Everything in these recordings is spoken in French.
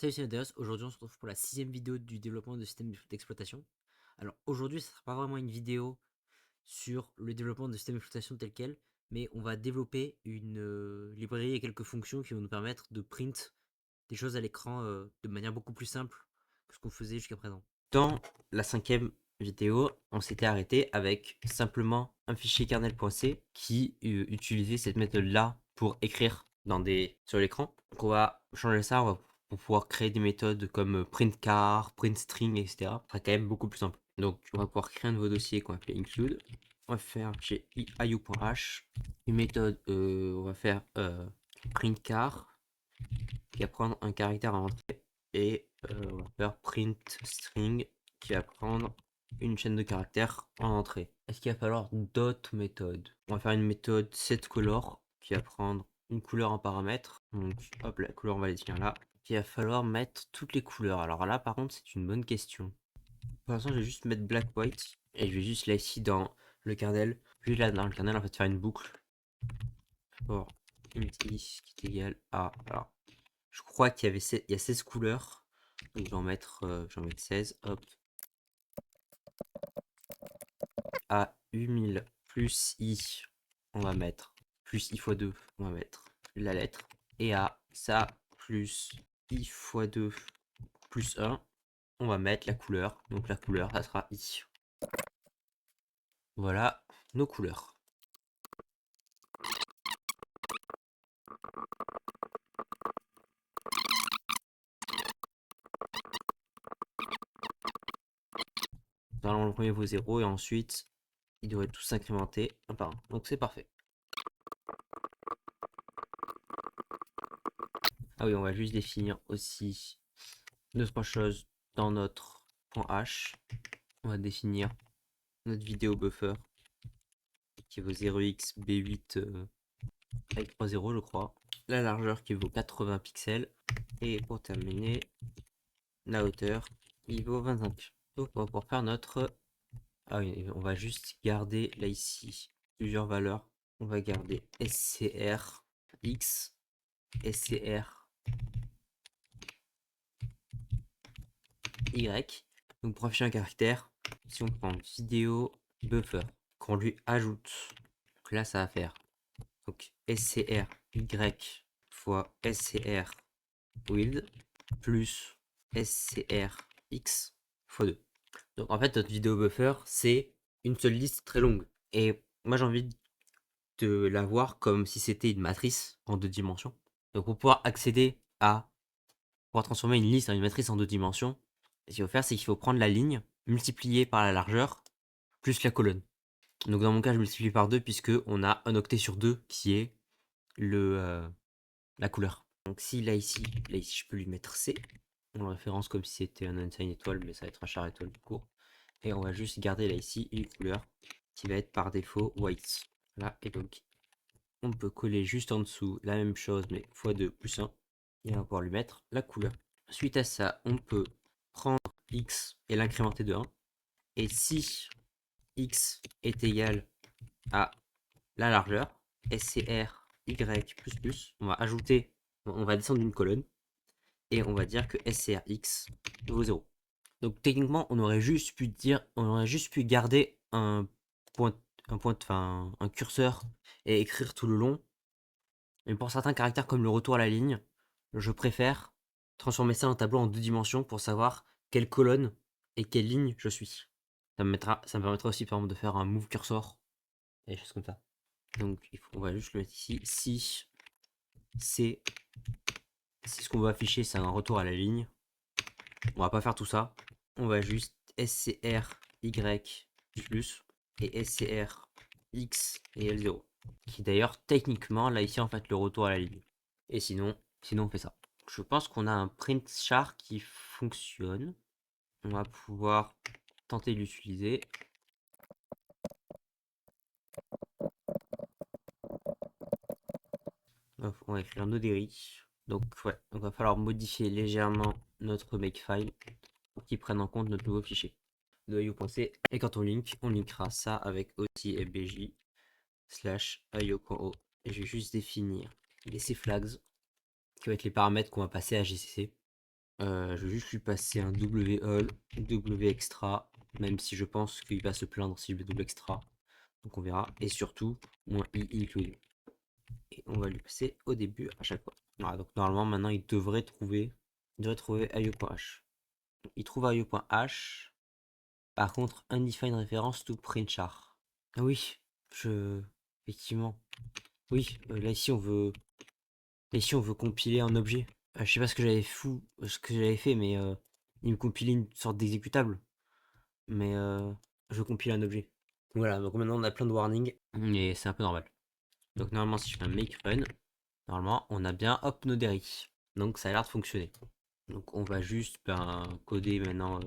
Salut, c'est Nadeos. Aujourd'hui, on se retrouve pour la 6e vidéo du développement de systèmes d'exploitation. Alors aujourd'hui, ce ne sera pas vraiment une vidéo sur le développement de systèmes d'exploitation tel quel, mais on va développer une librairie et quelques fonctions qui vont nous permettre de print des choses à l'écran de manière beaucoup plus simple que ce qu'on faisait jusqu'à présent. Dans la 5e vidéo, on s'était arrêté avec simplement un fichier kernel.c qui utilisait cette méthode-là pour écrire sur l'écran. Donc on va changer ça, pour pouvoir créer des méthodes comme printChar, printString, etc. Ça sera quand même beaucoup plus simple. Donc on va pouvoir créer un nouveau dossier qu'on va appeler include. On va faire chez iu.h une méthode, on va faire printChar qui va prendre un caractère à entrée et on va faire printString qui va prendre une chaîne de caractères en entrée. Est-ce qu'il va falloir d'autres méthodes? On va faire une méthode setColor qui va prendre une couleur en paramètre. Donc hop, la couleur on va les définir là. Il va falloir mettre toutes les couleurs. Alors là par contre c'est une bonne question. Pour l'instant je vais juste mettre black white et je vais juste là ici dans le kernel. Puis là dans le kernel on va faire une boucle pour int qui est égal à, alors je crois qu'il y a 16 couleurs. Donc je vais en mettre 16. Hop. À u1000 plus i, on va mettre plus i fois 2, on va mettre la lettre. Et à ça plus i fois 2 plus 1, on va mettre la couleur. Donc la couleur, ça sera i. Voilà nos couleurs. Normalement, le premier vaut 0 et ensuite, il devrait tous s'incrémenter un par un. Donc c'est parfait. Ah oui, on va juste définir aussi 2-3 choses dans notre .h. On va définir notre vidéo buffer qui vaut 0x b8 avec 3 0 je crois. La largeur qui vaut 80 pixels. Et pour terminer, la hauteur qui vaut 25. Donc on va pouvoir faire notre... Ah oui, on va juste garder là ici plusieurs valeurs. On va garder SCR X, SCR Y. Donc pour afficher un caractère, si on prend vidéo buffer, qu'on lui ajoute, donc là ça va faire donc SCR Y fois SCR width plus SCR X fois 2. Donc en fait notre vidéo buffer c'est une seule liste très longue. Et moi j'ai envie de la voir comme si c'était une matrice en 2 dimensions. Donc pour pouvoir accéder à, pouvoir transformer une liste en une matrice en 2 dimensions, ce qu'il faut faire c'est qu'il faut prendre la ligne multipliée par la largeur plus la colonne. Donc dans mon cas je multiplie par 2 puisque on a un octet sur 2 qui est la couleur. Donc si là ici je peux lui mettre C, on le référence comme si c'était un unsigned étoile, mais ça va être un char étoile du coup. Et on va juste garder là ici une couleur qui va être par défaut white. Là, et donc on peut coller juste en dessous la même chose mais x2 plus 1 et on va pouvoir lui mettre la couleur. Suite à ça, on peut prendre x et l'incrémenter de 1. Et si x est égal à la largeur, SCR y plus, on va ajouter, on va descendre d'une colonne et on va dire que SCRX vaut 0. Donc techniquement, on aurait juste pu dire, on aurait juste pu garder un curseur et écrire tout le long. Mais pour certains caractères comme le retour à la ligne, je préfère transformer ça en tableau en 2 dimensions pour savoir quelle colonne et quelle ligne je suis. Ça me permettra aussi par exemple de faire un move cursor et des choses comme ça. Donc on va juste le mettre ici. Si c'est ce qu'on veut afficher, c'est un retour à la ligne. On va pas faire tout ça. On va juste SCR Y plus et SCR X et L0. Qui d'ailleurs techniquement là ici en fait le retour à la ligne. Et sinon on fait ça. Je pense qu'on a un print char qui fonctionne. On va pouvoir tenter de l'utiliser. On va écrire Noderi. Donc ouais, il va falloir modifier légèrement notre makefile pour qu'il prenne en compte notre nouveau fichier de io.c. Et quand on linkera ça avec aussi fbj slash io.o. Et je vais juste définir les cflags qui vont être les paramètres qu'on va passer à GCC. Je vais juste lui passer un W all, W extra, même si je pense qu'il va se plaindre si je vais double extra. Donc on verra. Et surtout, moins I include. Et on va lui passer au début à chaque fois. Voilà, donc normalement maintenant il devrait trouver IO.h. Il trouve IO.h. Par contre, undefined reference to print char. Ah oui, effectivement. Oui, là ici on veut compiler un objet. Je sais pas ce que j'avais fait, mais il me compilait une sorte d'exécutable. Mais je compile un objet. Voilà, donc maintenant on a plein de warnings, et c'est un peu normal. Donc normalement si je fais un make run, normalement on a bien hop Noderi. Donc ça a l'air de fonctionner. Donc on va juste coder maintenant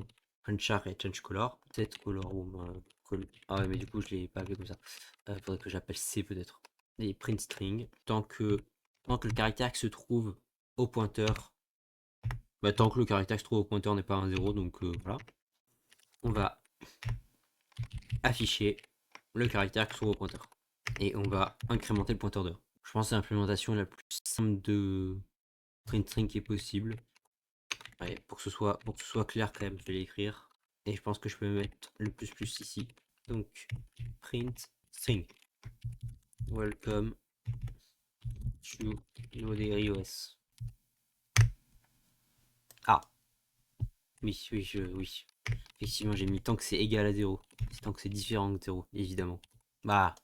char et change color. Set color ah ouais mais du coup je l'ai pas appelé comme ça. Faudrait que j'appelle C peut-être. Et print string. Tant que le caractère qui se trouve au pointeur. Tant que le caractère qui se trouve au pointeur n'est pas un 0, donc voilà. On va afficher le caractère qui se trouve au pointeur. Et on va incrémenter le pointeur de 1. Je pense que c'est l'implémentation la plus simple de print string qui est possible. Ouais, pour que ce soit clair quand même, je vais l'écrire. Et je pense que je peux mettre le plus ici. Donc, print string. Welcome to Node.js OS. Ah, oui. Effectivement, j'ai mis tant que c'est égal à 0. Tant que c'est différent de 0, évidemment. Bah,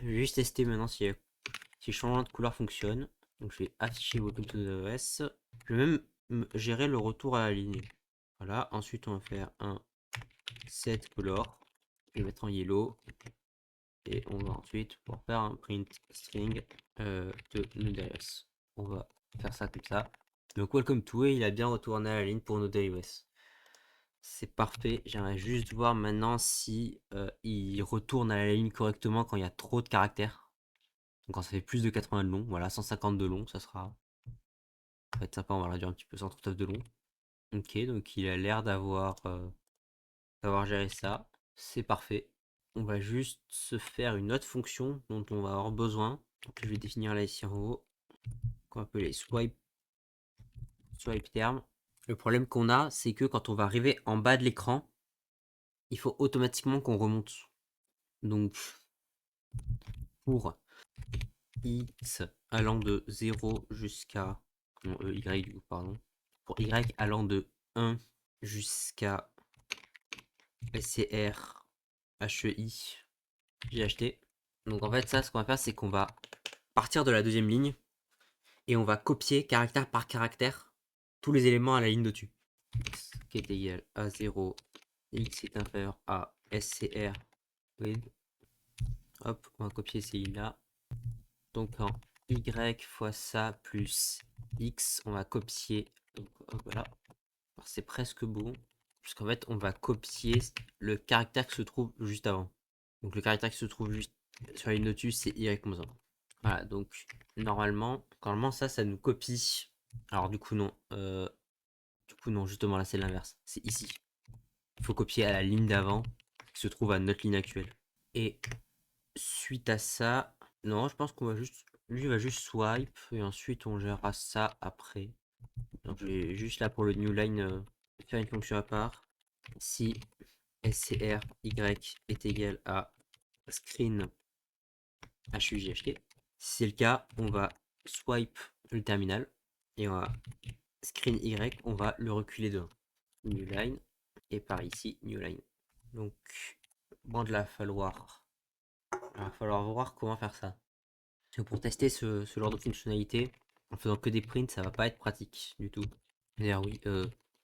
je vais juste tester maintenant si le changement de couleur fonctionne. Donc, je vais afficher Welcome to Node.js. Je vais même gérer le retour à la ligne. Voilà, ensuite on va faire un set color. Je vais mettre en yellow. Et on va ensuite pouvoir faire un print string de Node.js. On va faire ça comme ça. Donc welcome to, et il a bien retourné à la ligne pour Node.js. C'est parfait. J'aimerais juste voir maintenant si il retourne à la ligne correctement quand il y a trop de caractères. Donc quand ça fait plus de 80 de long, voilà, 150 de long, ça va être sympa, on va le réduire un petit peu, 139 de long. Ok, donc il a l'air d'avoir géré ça. C'est parfait. On va juste se faire une autre fonction dont on va avoir besoin. Donc je vais définir là ici en haut, qu'on va appeler swipe term. Le problème qu'on a, c'est que quand on va arriver en bas de l'écran, il faut automatiquement qu'on remonte. Donc pour x allant de 0 jusqu'à y du coup, pardon. Pour y allant de 1 jusqu'à SCR HEI, j'ai acheté. Donc en fait ça, ce qu'on va faire, c'est qu'on va partir de la deuxième ligne et on va copier caractère par caractère tous les éléments à la ligne dessus. X qui est égal à 0, x est inférieur à SCR with. Hop, on va copier ces lignes là. Donc en y fois ça plus x, on va copier. Donc voilà, c'est presque bon. Puisqu'en fait, on va copier le caractère qui se trouve juste avant. Donc le caractère qui se trouve juste sur la ligne dessus, c'est y comme ça. Voilà, donc normalement ça nous copie. Alors du coup non, justement là c'est l'inverse, c'est ici. Il faut copier à la ligne d'avant qui se trouve à notre ligne actuelle. Et suite à ça, non, je pense qu'on va juste, lui va juste swipe et ensuite on gérera ça après. Donc je vais juste là pour le new line faire une fonction à part. Si scr y est égal à screen HUJHT. Si c'est le cas, on va swipe le terminal et on va screen Y, on va le reculer de 1. New line et par ici new line. Donc bon, il va falloir voir comment faire ça. Pour tester ce genre de fonctionnalité, en faisant que des prints, ça va pas être pratique du tout. D'ailleurs oui,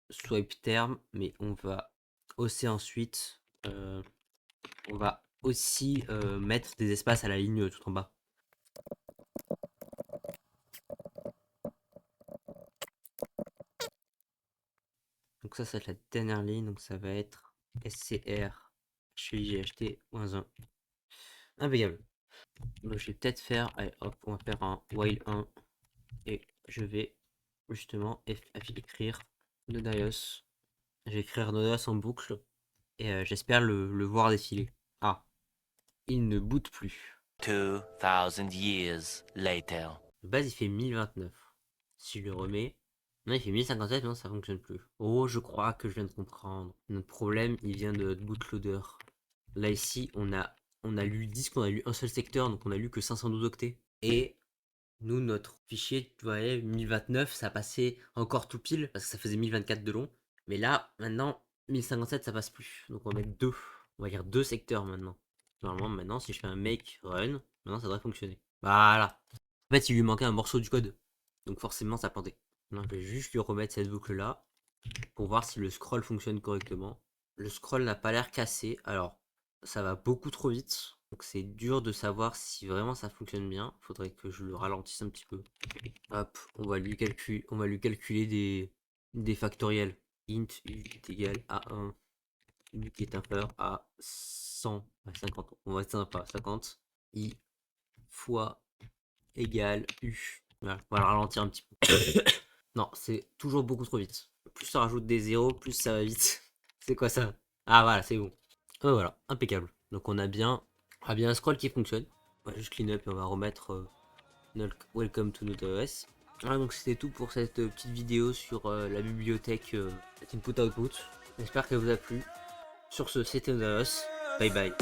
swipe term, mais on va aussi ensuite, on va aussi mettre des espaces à la ligne tout en bas. Donc ça va être la dernière ligne, donc ça va être SCR HIGHT-1. Impeccable. Donc je vais peut-être faire, allez hop, on va faire un while 1 et je vais justement écrire Node.js. Je vais écrire Node.js en boucle et j'espère le voir défiler. Ah, il ne boot plus. 2000 years later. De base il fait 1029. Si je le remets, Non, il fait 1057, non, ça fonctionne plus. Oh, je crois que je viens de comprendre. Notre problème, il vient de notre bootloader. Là, ici, on a lu le disque, on a lu un seul secteur, donc on a lu que 512 octets. Et nous, notre fichier, tu voyais, 1029, ça passait encore tout pile, parce que ça faisait 1024 de long. Mais là, maintenant, 1057, ça passe plus. Donc on va mettre deux. On va dire deux secteurs maintenant. Normalement, maintenant, si je fais un make run, maintenant ça devrait fonctionner. Voilà. En fait, il lui manquait un morceau du code. Donc forcément, ça plantait. Donc je vais juste lui remettre cette boucle-là pour voir si le scroll fonctionne correctement. Le scroll n'a pas l'air cassé. Alors, ça va beaucoup trop vite. Donc c'est dur de savoir si vraiment ça fonctionne bien. Faudrait que je le ralentisse un petit peu. Hop, on va lui calculer des factoriels. Int u est égal à 1, u qui est inférieur à 100, à 50. On va rester sympa, 50. I fois égale u. Voilà, on va le ralentir un petit peu. Non, c'est toujours beaucoup trop vite. Plus ça rajoute des zéros, plus ça va vite. C'est quoi ça? Ah voilà, c'est bon. Voilà, impeccable. Donc on a bien un scroll qui fonctionne. On va juste clean up et on va remettre Welcome to Node.js. Voilà, donc c'était tout pour cette petite vidéo sur la bibliothèque Input-Output. J'espère qu'elle vous a plu. Sur ce, c'était Node.js. Bye bye.